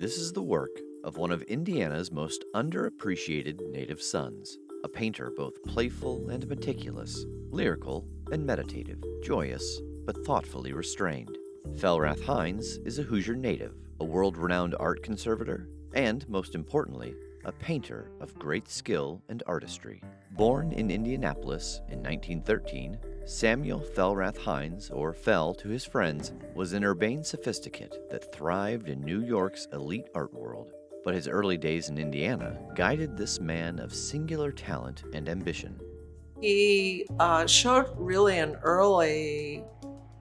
This is the work of one of Indiana's most underappreciated native sons, a painter both playful and meticulous, lyrical and meditative, joyous but thoughtfully restrained. Felrath Hines is a Hoosier native, a world-renowned art conservator, and, most importantly, a painter of great skill and artistry. Born in Indianapolis in 1913, Samuel Felrath Hines, or Fel to his friends, was an urbane sophisticate that thrived in New York's elite art world. But his early days in Indiana guided this man of singular talent and ambition. He showed really an early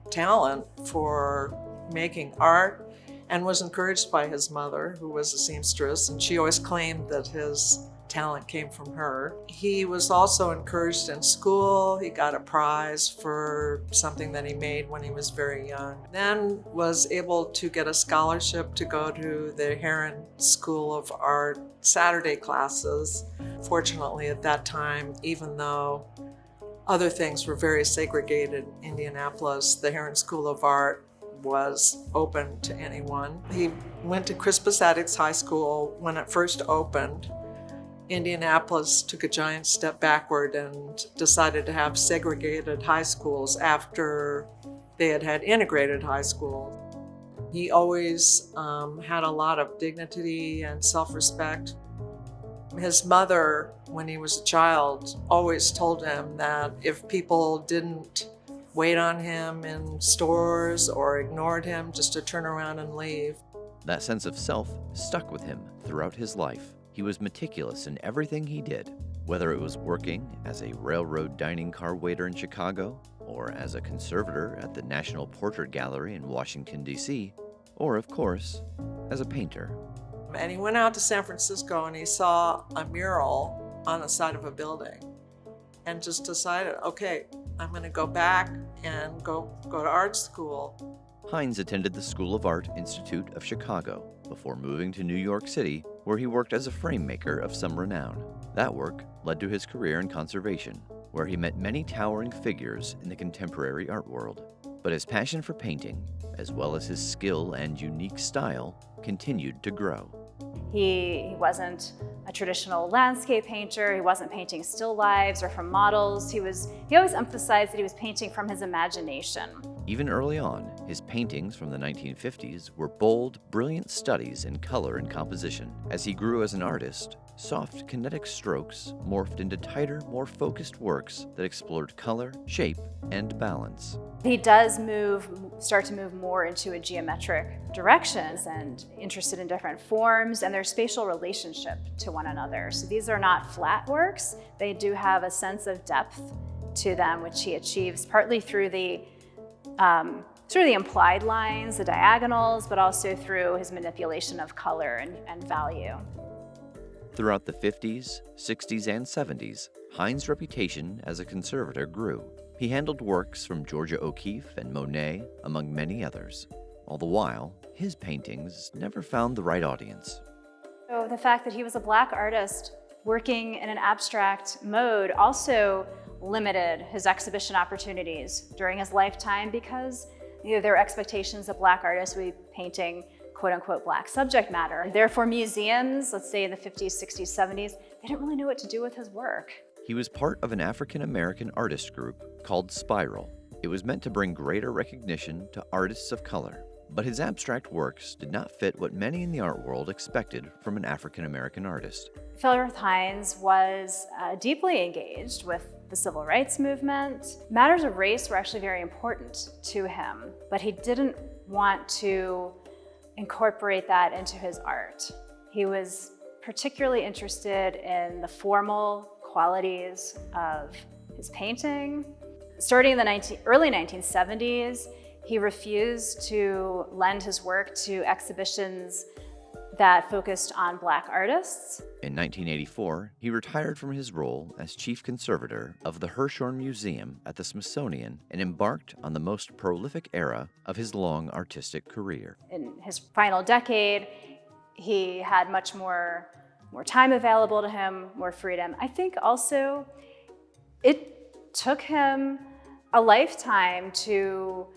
talent for making art and was encouraged by his mother, who was a seamstress, and she always claimed that his talent came from her. He was also encouraged in school. He got a prize for something that he made when he was very young. Then was able to get a scholarship to go to the Heron School of Art Saturday classes. Fortunately, at that time, even though other things were very segregated in Indianapolis, the Heron School of Art was open to anyone. He went to Crispus Attucks High School when it first opened. Indianapolis took a giant step backward and decided to have segregated high schools after they had integrated high schools. He always had a lot of dignity and self-respect. His mother, when he was a child, always told him that if people didn't wait on him in stores or ignored him, just to turn around and leave. That sense of self stuck with him throughout his life. He was meticulous in everything he did, whether it was working as a railroad dining car waiter in Chicago, or as a conservator at the National Portrait Gallery in Washington, D.C., or, of course, as a painter. And he went out to San Francisco and he saw a mural on the side of a building and just decided, okay, I'm going to go back and go to art school. Hines attended the School of Art Institute of Chicago before moving to New York City, where he worked as a frame maker of some renown. That work led to his career in conservation, where he met many towering figures in the contemporary art world. But his passion for painting, as well as his skill and unique style, continued to grow. He wasn't a traditional landscape painter. He wasn't painting still lives or from models. He always emphasized that he was painting from his imagination. Even early on, his paintings from the 1950s were bold, brilliant studies in color and composition. As he grew as an artist, soft, kinetic strokes morphed into tighter, more focused works that explored color, shape, and balance. He does start to move more into a geometric directions and interested in different forms and their spatial relationship to one another. So these are not flat works. They do have a sense of depth to them, which he achieves partly through the sort of the implied lines, the diagonals, but also through his manipulation of color and value. Throughout the 50s, 60s, and 70s, Hines' reputation as a conservator grew. He handled works from Georgia O'Keeffe and Monet, among many others. All the while, his paintings never found the right audience. So the fact that he was a Black artist working in an abstract mode also limited his exhibition opportunities during his lifetime because there were expectations that Black artists would be painting quote-unquote Black subject matter. Therefore, museums, let's say in the 50s, 60s, 70s, they didn't really know what to do with his work. He was part of an African-American artist group called Spiral. It was meant to bring greater recognition to artists of color, but his abstract works did not fit what many in the art world expected from an African-American artist. Felrath Hines was deeply engaged with the civil rights movement. Matters of race were actually very important to him, but he didn't want to incorporate that into his art. He was particularly interested in the formal qualities of his painting. Starting in the early 1970s, he refused to lend his work to exhibitions that focused on Black artists. In 1984, he retired from his role as chief conservator of the Hirshhorn Museum at the Smithsonian and embarked on the most prolific era of his long artistic career. In his final decade, he had much more time available to him, more freedom. I think also it took him a lifetime to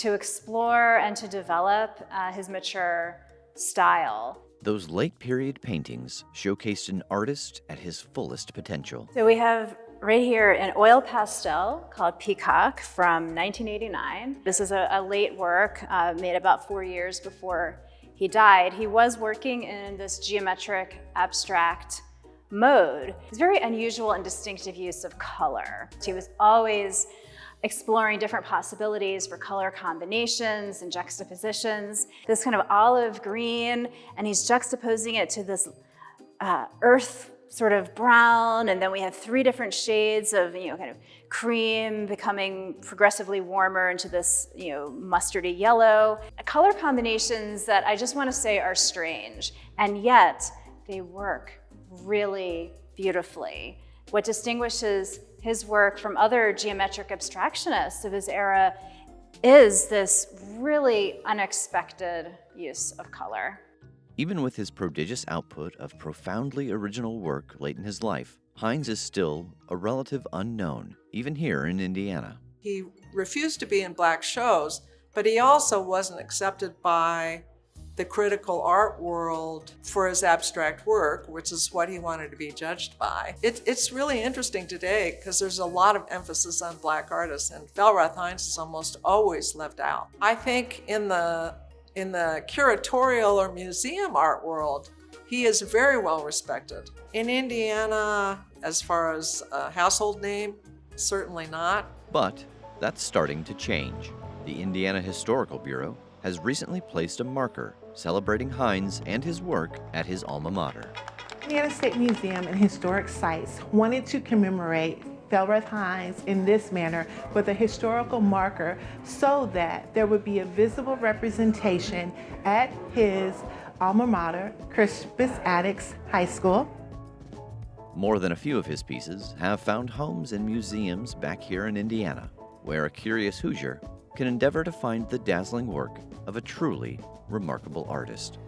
explore and to develop his mature style. Those late period paintings showcased an artist at his fullest potential. So we have right here an oil pastel called Peacock from 1989. This is a late work made about 4 years before he died. He was working in this geometric abstract mode. It's very unusual and distinctive use of color. He was always exploring different possibilities for color combinations and juxtapositions. This kind of olive green, and he's juxtaposing it to this earth sort of brown, and then we have 3 different shades of, kind of cream becoming progressively warmer into this, mustardy yellow. Color combinations that I just want to say are strange, and yet they work really beautifully. What distinguishes his work from other geometric abstractionists of his era is this really unexpected use of color. Even with his prodigious output of profoundly original work late in his life, Hines is still a relative unknown, even here in Indiana. He refused to be in black shows, but he also wasn't accepted by the critical art world for his abstract work, which is what he wanted to be judged by. It's really interesting today because there's a lot of emphasis on black artists, and Felrath Hines is almost always left out. I think in the curatorial or museum art world, he is very well respected. In Indiana, as far as a household name, certainly not. But that's starting to change. The Indiana Historical Bureau has recently placed a marker celebrating Hines and his work at his alma mater. Indiana State Museum and Historic Sites wanted to commemorate Felrath Hines in this manner with a historical marker so that there would be a visible representation at his alma mater, Crispus Attucks High School. More than a few of his pieces have found homes in museums back here in Indiana, where a curious Hoosier can endeavor to find the dazzling work of a truly remarkable artist.